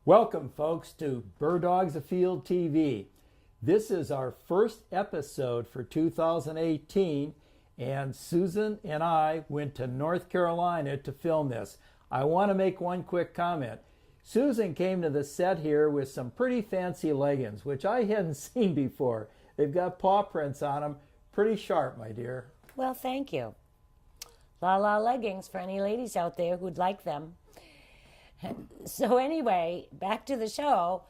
Welcome, folks, to Dogs Afield TV. This is our first episode for 2018, and Susan and I went to North Carolina to film this. I want to make one quick comment. Susan came to the set here with some pretty fancy leggings, which I hadn't seen before. They've got paw prints on them. Pretty sharp, my dear. Well, thank you. La La leggings for any ladies out there who'd like them. So anyway, back to the show.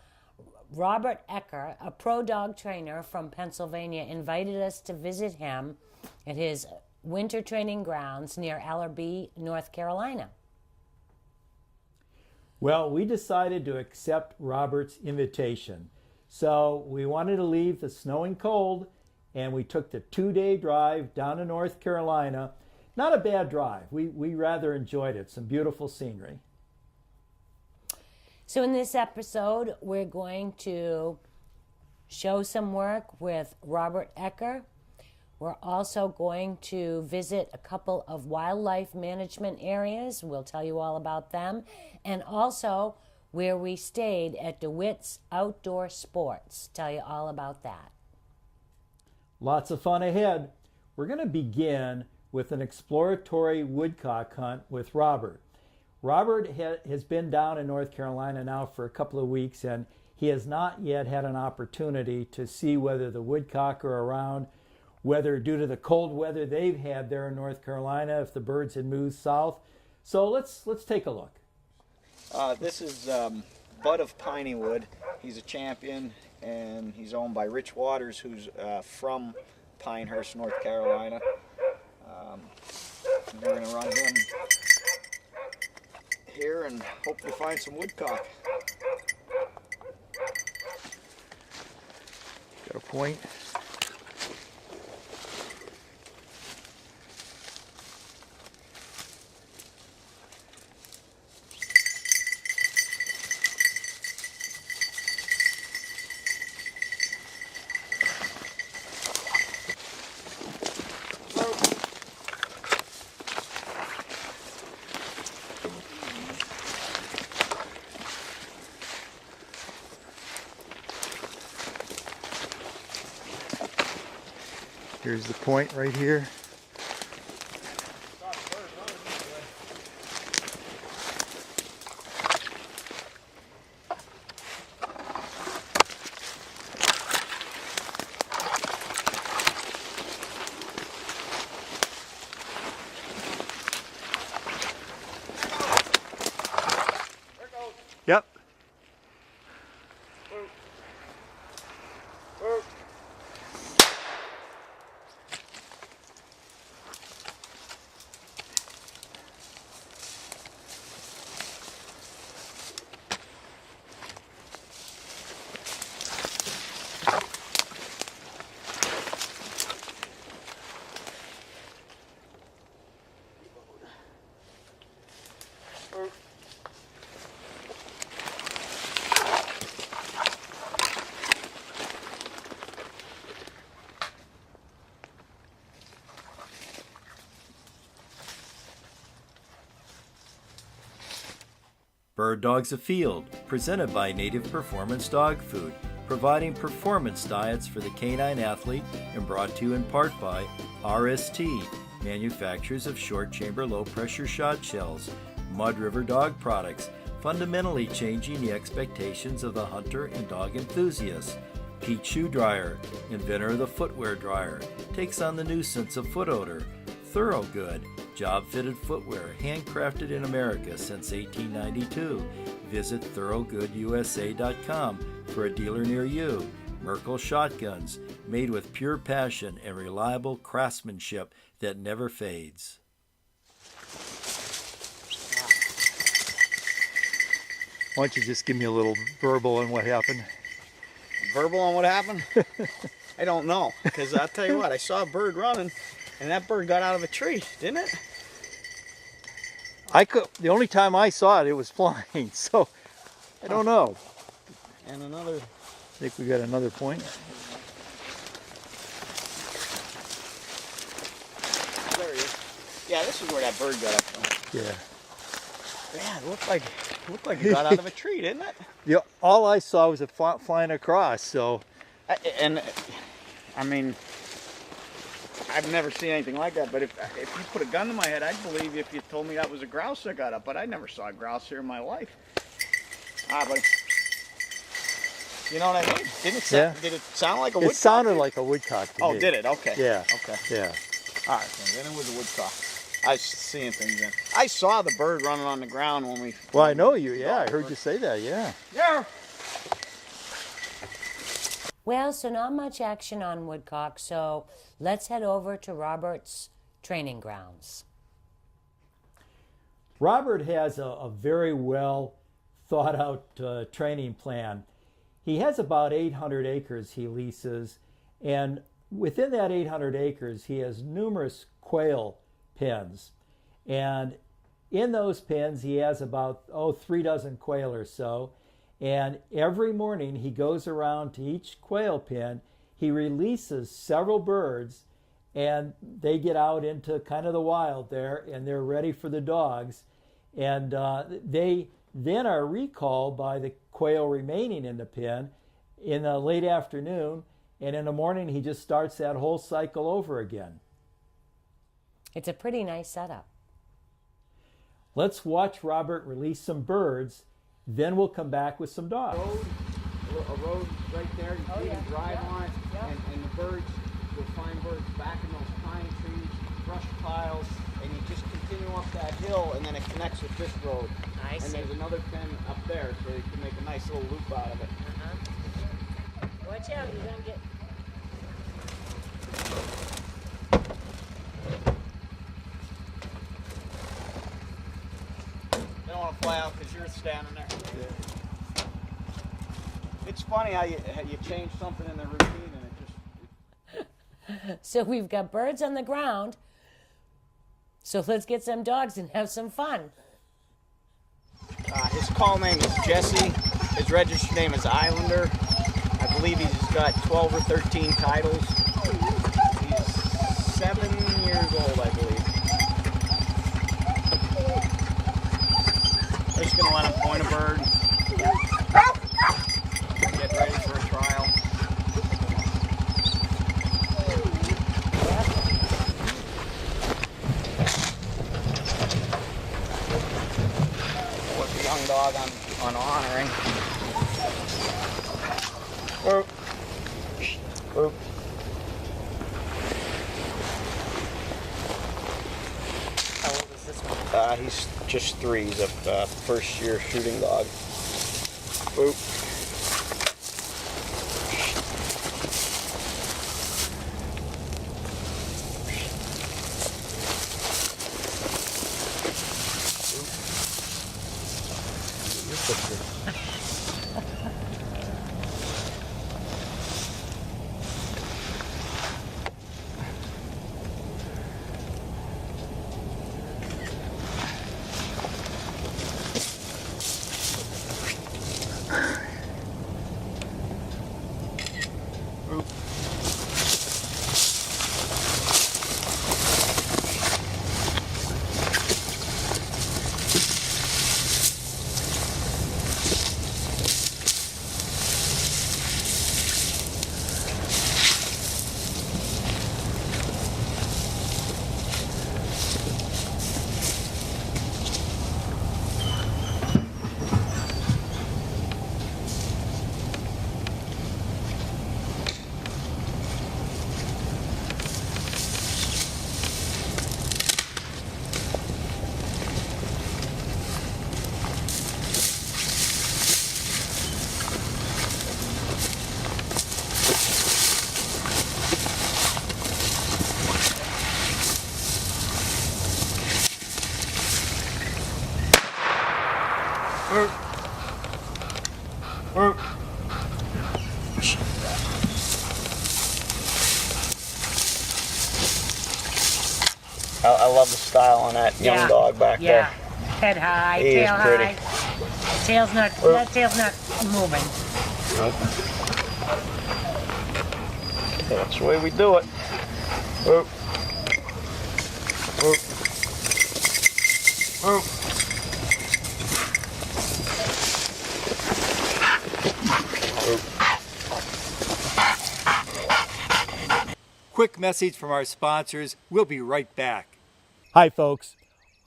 Robert Ecker, a pro dog trainer from Pennsylvania, invited us to visit him at his winter training grounds near Allerby, North Carolina. Well, we decided to accept Robert's invitation. So we wanted to leave the snowing cold, and we took the 2-day drive down to North Carolina. Not a bad drive. We rather enjoyed it. Some beautiful scenery. So in this episode, we're going to show some work with Robert Ecker. We're also going to visit a couple of wildlife management areas. We'll tell you all about them. And also where we stayed at DeWitt's Outdoor Sports. Tell you all about that. Lots of fun ahead. We're going to begin with an exploratory woodcock hunt with Robert. Robert has been down in North Carolina now for a couple of weeks, and he has not yet had an opportunity to see whether the woodcock are around, whether due to the cold weather they've had there in North Carolina, if the birds had moved south. So let's take a look. This is Bud of Pineywood. He's a champion, and he's owned by Rich Waters, who's from Pinehurst, North Carolina. We're going to run him here and hopefully find some woodcock. Got a point. Here's the point right here. Yep. Dogs Afield, presented by Native Performance Dog Food, providing performance diets for the canine athlete, and brought to you in part by RST, manufacturers of short chamber low pressure shot shells, Mud River Dog Products, fundamentally changing the expectations of the hunter and dog enthusiast. Pete Shoe Dryer, inventor of the footwear dryer, takes on the nuisance of foot odor. Thorogood, job-fitted footwear, handcrafted in America since 1892. Visit ThorogoodUSA.com for a dealer near you. Merkel Shotguns, made with pure passion and reliable craftsmanship that never fades. Why don't you just give me a little verbal on what happened? Verbal on what happened? I don't know, because I'll tell you what, I saw a bird running, and that bird got out of a tree, didn't it? The only time I saw it, it was flying, so I don't know. And another. I think we got another point. There he is. Yeah, this is where that bird got up from. Yeah. Yeah, it looked like it got out of a tree, didn't it? Yeah, all I saw was it flying across. So, And I mean, I've never seen anything like that. But if you put a gun to my head, I'd believe you if you told me that was a grouse that got up. But I never saw a grouse here in my life. But you know what I mean? Did it sound like a woodcock? it sounded like a woodcock to Oh, me. did it? Okay. Yeah. Okay. Yeah. All right, then it was a woodcock. I was seeing things then. I saw the bird running on the ground when we. Well, I know you. Yeah, I heard you say that. Yeah. Yeah. Well, so not much action on woodcock, so let's head over to Robert's training grounds. Robert has a very well thought out training plan. He has about 800 acres he leases, and within that 800 acres, he has numerous quail pens. And in those pens, he has about 3 dozen quail or so. And every morning he goes around to each quail pen, he releases several birds, and they get out into kind of the wild there, and they're ready for the dogs. And they then are recalled by the quail remaining in the pen in the late afternoon, and in the morning he just starts that whole cycle over again. It's a pretty nice setup. Let's watch Robert release some birds, then we'll come back with some dogs. A road right there. You can drive on it, and the birds, you'll find birds back in those pine trees, brush piles, and you just continue up that hill, and then it connects with this road. I see. And there's another pen up there, so you can make a nice little loop out of it. Watch out, you're gonna get. They don't want to fly out because you're standing there. It's funny how you change something in the routine and it just. So we've got birds on the ground. So let's get some dogs and have some fun. His call name is Jesse. His registered name is Islander. I believe he's got 12 or 13 titles. He's 7 years old, I believe. I'm just going to let him point a bird. Get ready for a trial. Put the young dog on honoring. Whoop. Whoop. How old is this one? He's just 3. He's a first year shooting dog. Whoop. I love the style on that young dog back there. Head high, He is tail pretty. high. That tail's not moving. Nope. That's the way we do it. Whoop. Whoop. Whoop. quick message from our sponsors. We'll be right back. Hi folks,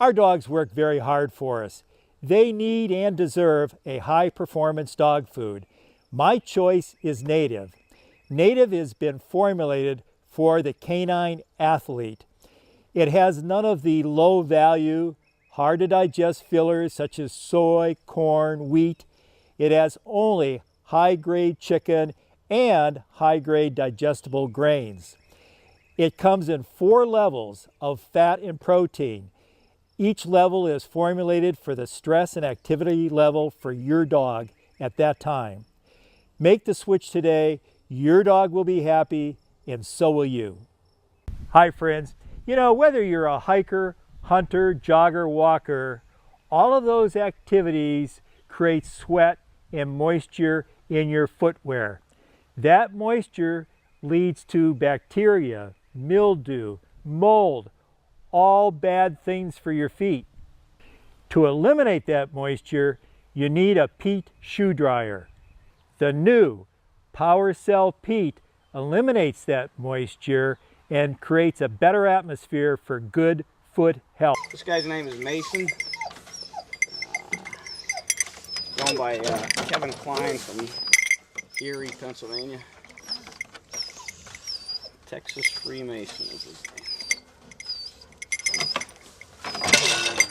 our dogs work very hard for us. They need and deserve a high performance dog food. My choice is Native. Native has been formulated for the canine athlete. It has none of the low value, hard to digest fillers such as soy, corn, wheat. It has only high grade chicken and high grade digestible grains. It comes in 4 levels of fat and protein. Each level is formulated for the stress and activity level for your dog at that time. Make the switch today. Your dog will be happy, and so will you. Hi friends. You know, whether you're a hiker, hunter, jogger, walker, all of those activities create sweat and moisture in your footwear. That moisture leads to bacteria, mildew, mold, all bad things for your feet. To eliminate that moisture, you need a peat shoe dryer. The new PowerCell Peat eliminates that moisture and creates a better atmosphere for good foot health. This guy's name is Mason. Owned by Kevin Klein from Erie, Pennsylvania. Texas Freemason is his name.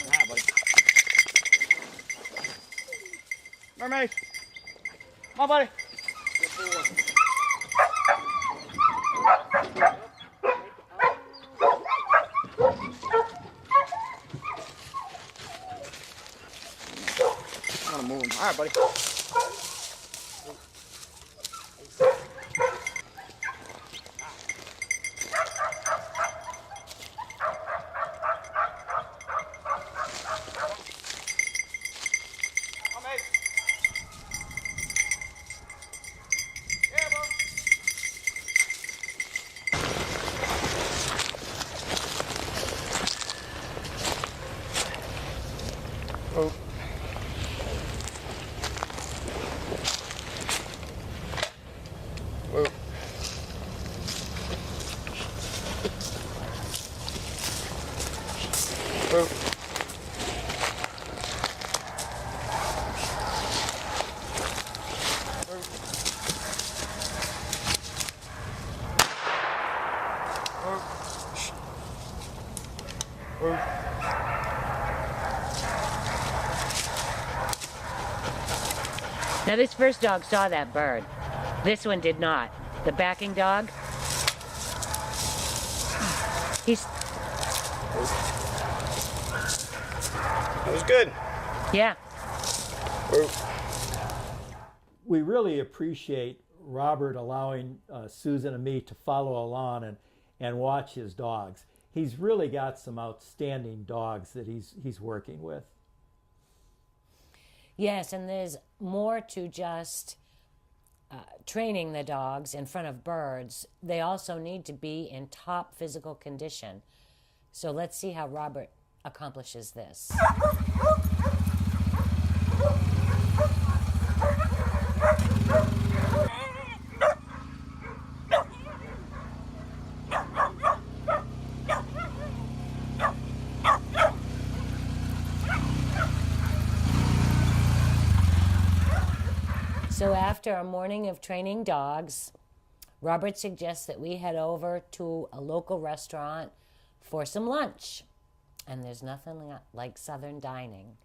Ah, buddy. Mermaid. Come on, buddy. Good boy. I'm gonna move him. All right, buddy. Oh. Whoa. Whoa. Now this first dog saw that bird. This one did not. The backing dog, he's... That was good. Yeah. We really appreciate Robert allowing Susan and me to follow along and watch his dogs. He's really got some outstanding dogs that he's working with. Yes, and there's more to just training the dogs in front of birds. They also need to be in top physical condition. So let's see how Robert accomplishes this. So after a morning of training dogs, Robert suggests that we head over to a local restaurant for some lunch. And there's nothing like Southern dining.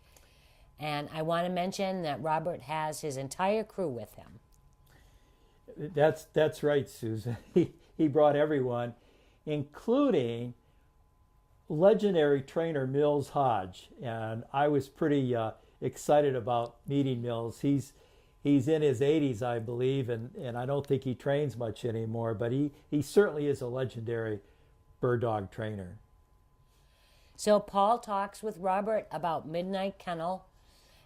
And I want to mention that Robert has his entire crew with him. That's right, Susan. He brought everyone, including legendary trainer Mills Hodge. And I was pretty excited about meeting Mills. He's in his 80s, I believe, and I don't think he trains much anymore, but he certainly is a legendary bird dog trainer. So Paul talks with Robert about Midnight Kennel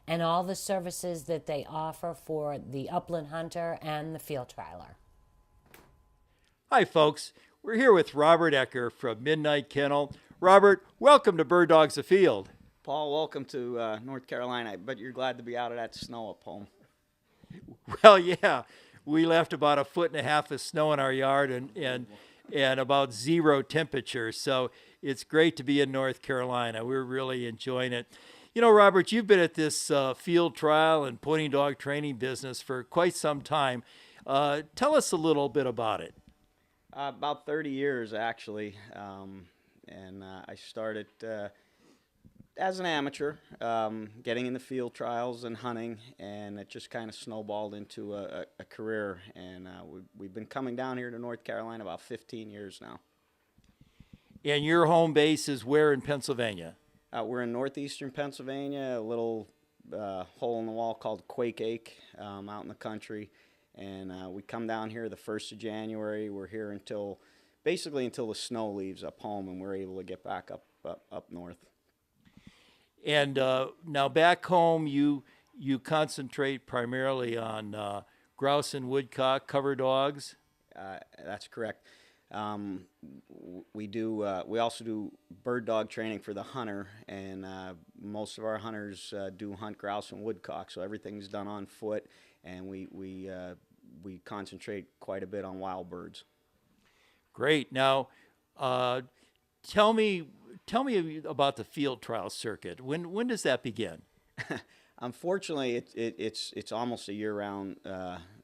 and all the services that they offer for the upland hunter and the field trialer. Hi, folks. We're here with Robert Ecker from Midnight Kennel. Robert, welcome to Bird Dogs Afield. Paul, welcome to North Carolina. I bet you're glad to be out of that snow up home. Well, yeah, we left about 1.5 feet of snow in our yard, and and about 0 temperature. So it's great to be in North Carolina. We're really enjoying it. You know, Robert, you've been at this field trial and pointing dog training business for quite some time. Tell us a little bit about it. About 30 years, actually. I started as an amateur, getting in the field trials and hunting, and it just kind of snowballed into a career. And we've been coming down here to North Carolina about 15 years now. And your home base is where in Pennsylvania? We're in northeastern Pennsylvania, a little hole in the wall called Quake Ake, out in the country. And we come down here the 1st of January. We're here basically until the snow leaves up home, and we're able to get back up north. And now back home, you concentrate primarily on grouse and woodcock, cover dogs? That's correct. We also do bird dog training for the hunter, and most of our hunters do hunt grouse and woodcock, so everything's done on foot, and we concentrate quite a bit on wild birds. Great. Now, tell me about the field trial circuit. When does that begin? Unfortunately, it's almost a year-round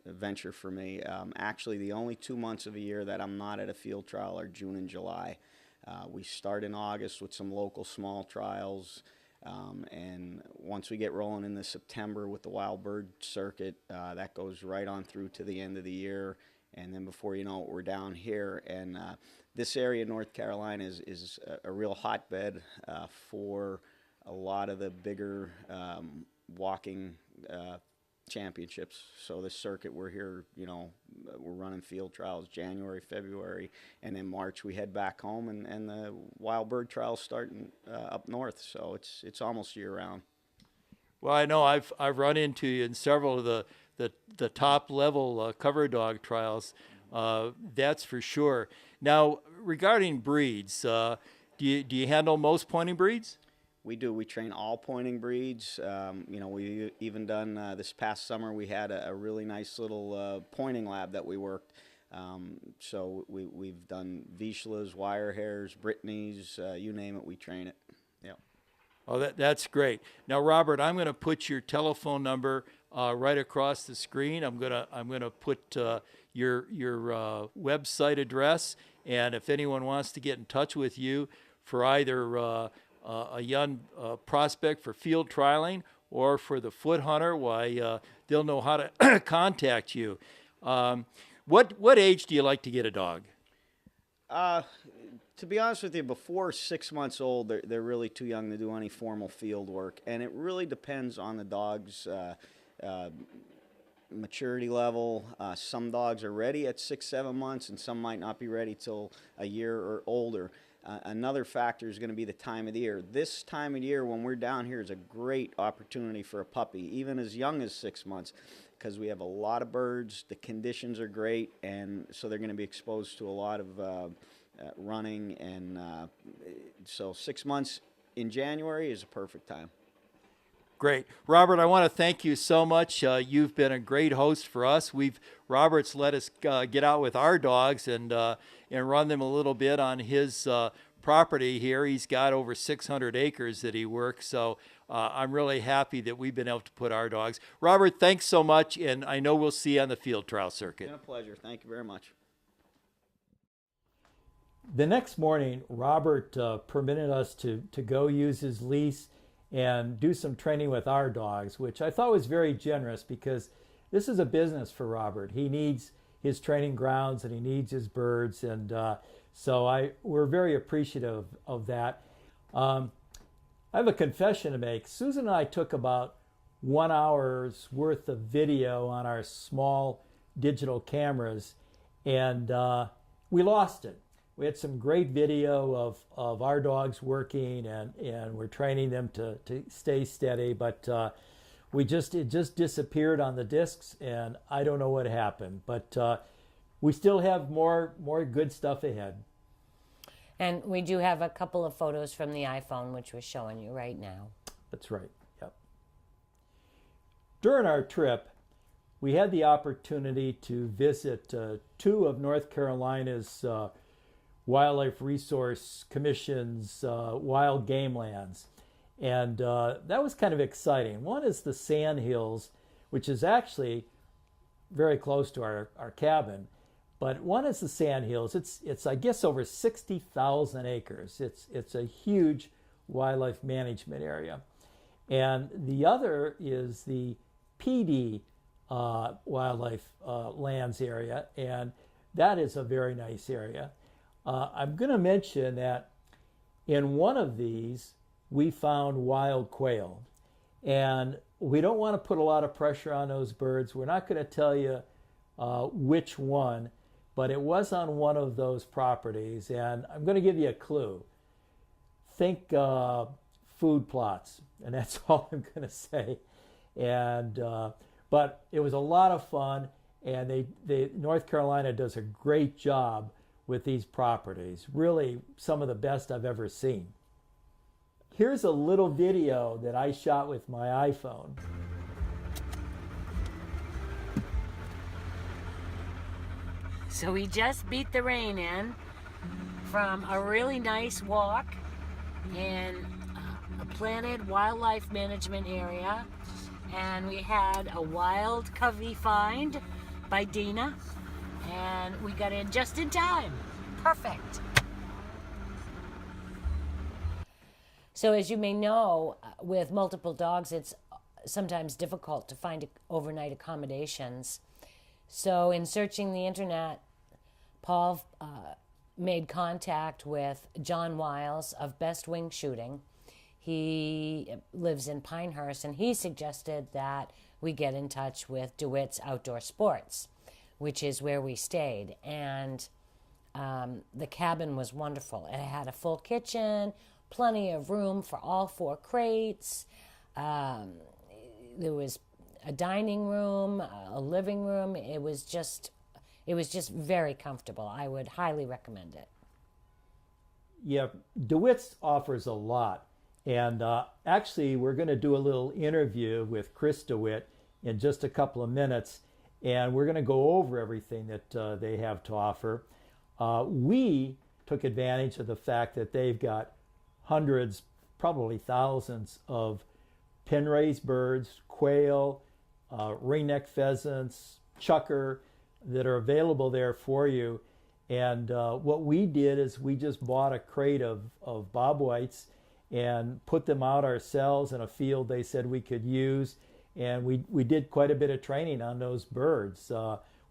venture for me. Actually, the only 2 months of a year that I'm not at a field trial are June and July. We start in August with some local small trials, and once we get rolling into September with the wild bird circuit, that goes right on through to the end of the year. And then before you know it, we're down here. And this area of North Carolina is a real hotbed for a lot of the bigger walking championships. So this circuit, we're here, we're running field trials January, February, and then March we head back home, and the wild bird trials starting up north. So it's almost year round. Well, I know I've run into you in several of the top level cover dog trials. That's for sure. Now, regarding breeds, do you handle most pointing breeds? We do. We train all pointing breeds. We even done this past summer. We had a really nice little pointing lab that we worked. So we've done Vizslas, wire hairs, Brittany's, you name it, we train it. Yeah. Oh, that's great. Now, Robert, I'm going to put your telephone number right across the screen. I'm gonna put your website address, and if anyone wants to get in touch with you for either a young prospect for field trialing or for the foot hunter, why they'll know how to contact you. What age do you like to get a dog? To be honest with you, before 6 months old, they're really too young to do any formal field work, and it really depends on the dog's maturity level. Some dogs are ready at 6-7 months, and some might not be ready till a year or older. Another factor is going to be the time of the year. This time of year when we're down here is a great opportunity for a puppy, even as young as 6 months, because we have a lot of birds, the conditions are great, and so they're going to be exposed to a lot of running, and so 6 months in January is a perfect time. Great. Robert, I want to thank you so much. You've been a great host for us. Robert's let us get out with our dogs and run them a little bit on his property here. He's got over 600 acres that he works, so I'm really happy that we've been able to put our dogs. Robert, thanks so much, and I know we'll see you on the field trial circuit. It's been a pleasure. Thank you very much. The next morning, Robert permitted us to go use his lease and do some training with our dogs, which I thought was very generous because this is a business for Robert. He needs his training grounds and he needs his birds, and so we're very appreciative of that. I have a confession to make. Susan and I took about 1 hour's worth of video on our small digital cameras, and we lost it. We had some great video of our dogs working, and we're training them to stay steady, but it just disappeared on the discs, and I don't know what happened. But we still have more good stuff ahead. And we do have a couple of photos from the iPhone, which we're showing you right now. That's right, yep. During our trip, we had the opportunity to visit two of North Carolina's Wildlife Resource Commission's wild game lands. And that was kind of exciting. One is the Sand Hills, which is actually very close to our cabin. But one is the Sand Hills. It's I guess over 60,000 acres. It's a huge wildlife management area. And the other is the PD wildlife lands area, and that is a very nice area. I'm going to mention that in one of these, we found wild quail. And we don't want to put a lot of pressure on those birds. We're not going to tell you which one, but it was on one of those properties. And I'm going to give you a clue. Think food plots, and that's all I'm going to say. And but it was a lot of fun, and North Carolina does a great job with these properties. Really, some of the best I've ever seen. Here's a little video that I shot with my iPhone. So we just beat the rain in from a really nice walk in a planted wildlife management area, and we had a wild covey find by Dina, and we got in just in time. Perfect. So as you may know, with multiple dogs, it's sometimes difficult to find overnight accommodations. So in searching the internet, Paul made contact with John Wiles of Best Wing Shooting. He lives in Pinehurst, and he suggested that we get in touch with DeWitt's Outdoor Sports, which is where we stayed. And the cabin was wonderful. It had a full kitchen, plenty of room for all 4 crates. There was a dining room, a living room. It was just very comfortable. I would highly recommend it. Yeah, DeWitt's offers a lot. And actually, we're going to do a little interview with Chris DeWitt in just a couple of minutes. And we're going to go over everything that they have to offer. We took advantage of the fact that they've got hundreds, probably thousands of pin-raised birds, quail, ringneck pheasants, chucker that are available there for you. And what we did is we just bought a crate of bobwhites and put them out ourselves in a field they said we could use. And we did quite a bit of training on those birds.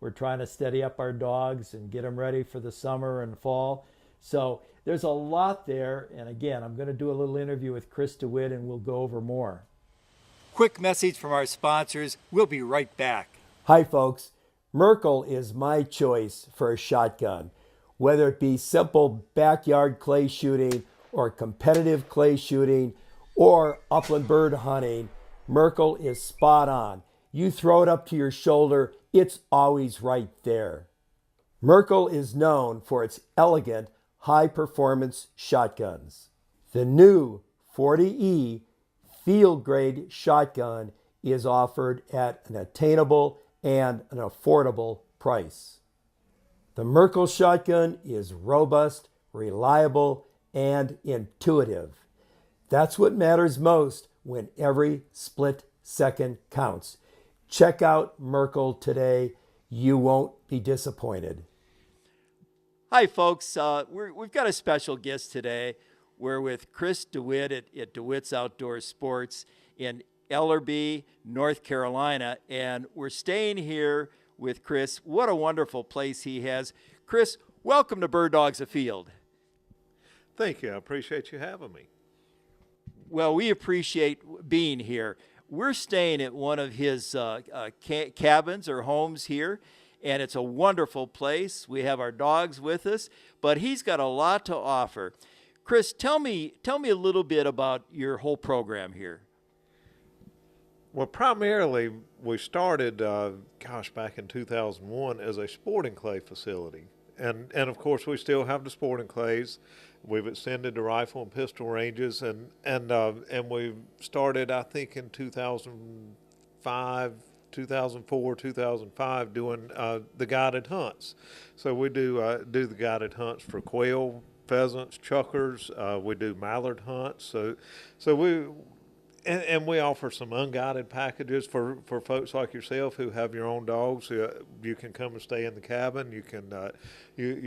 We're trying to steady up our dogs and get them ready for the summer and fall. So there's a lot there. And again, I'm going to do a little interview with Chris DeWitt, and we'll go over more. Quick message from our sponsors. We'll be right back. Hi, folks. Merkel is my choice for a shotgun. Whether it be simple backyard clay shooting or competitive clay shooting or upland bird hunting, Merkel is spot on. You throw it up to your shoulder, it's always right there. Merkel is known for its elegant, high-performance shotguns. The new 40E field-grade shotgun is offered at an attainable and an affordable price. The Merkel shotgun is robust, reliable, and intuitive. That's what matters most when every split second counts. Check out Merkel today. You won't be disappointed. Hi, folks. We've got a special guest today. We're with Chris DeWitt at DeWitt's Outdoor Sports in Ellerbe, North Carolina, and we're staying here with Chris. What a wonderful place he has. Chris, welcome to Bird Dogs Afield. Thank you. I appreciate you having me. Well, we appreciate being here. We're staying at one of his cabins or homes here, and it's a wonderful place. We have our dogs with us, but he's got a lot to offer. Chris, tell me a little bit about your whole program here. Well, primarily, we started, back in 2001 as a sporting clay facility. And of course, we still have the sporting clays. We've extended the rifle and pistol ranges, and we started, I think, in 2005 2004, 2005 doing the guided hunts. So we do the guided hunts for quail, pheasants, chuckers. We do mallard hunts. So we offer some unguided packages for folks like yourself who have your own dogs. You can come and stay in the cabin. You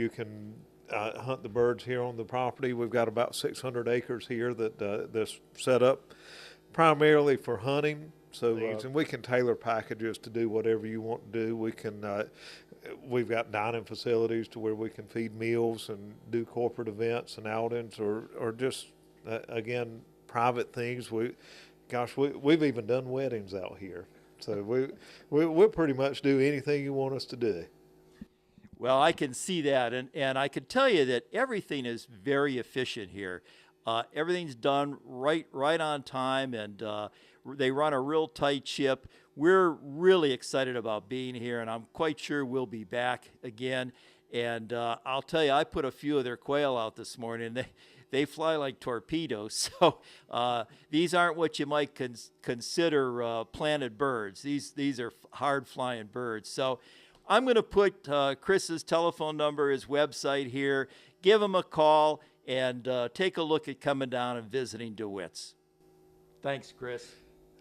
can hunt the birds here on the property. We've got about 600 acres here that's set up primarily for hunting. So and we can tailor packages to do whatever you want to do. We've got dining facilities to where we can feed meals and do corporate events and outings, or just again private things. We've even done weddings out here. So we'll pretty much do anything you want us to do. Well, I can see that, and I can tell you that everything is very efficient here. Everything's done right on time, and they run a real tight ship. We're really excited about being here, and I'm quite sure we'll be back again. And I'll tell you, I put a few of their quail out this morning. They fly like torpedoes. So these aren't what you might consider planted birds. These are hard-flying birds. So I'm going to put Chris's telephone number, his website here. Give him a call and take a look at coming down and visiting DeWitt's. Thanks, Chris.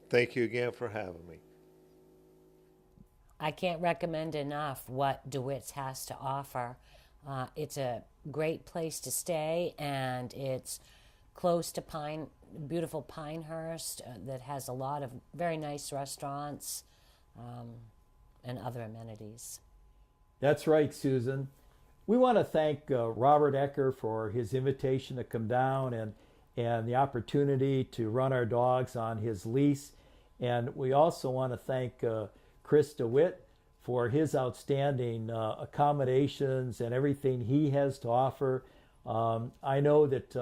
Thank you again for having me. I can't recommend enough what DeWitt's has to offer. It's a great place to stay, and it's close to beautiful Pinehurst that has a lot of very nice restaurants and other amenities. That's right, Susan. We want to thank Robert Ecker for his invitation to come down and the opportunity to run our dogs on his lease. And we also want to thank Chris DeWitt for his outstanding accommodations and everything he has to offer. I know that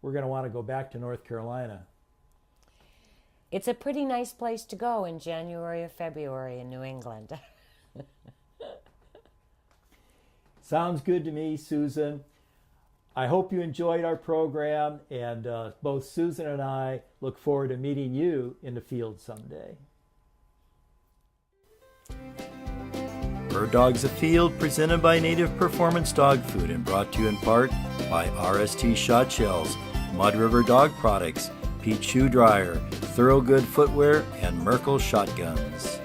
we're going to want to go back to North Carolina. It's a pretty nice place to go in January or February in New England. Sounds good to me, Susan. I hope you enjoyed our program, and both Susan and I look forward to meeting you in the field someday. Dogs Afield, presented by Native Performance Dog Food and brought to you in part by RST Shot Shells, Mud River Dog Products, Pete Shoe Dryer, Thorogood Footwear, and Merkel Shotguns.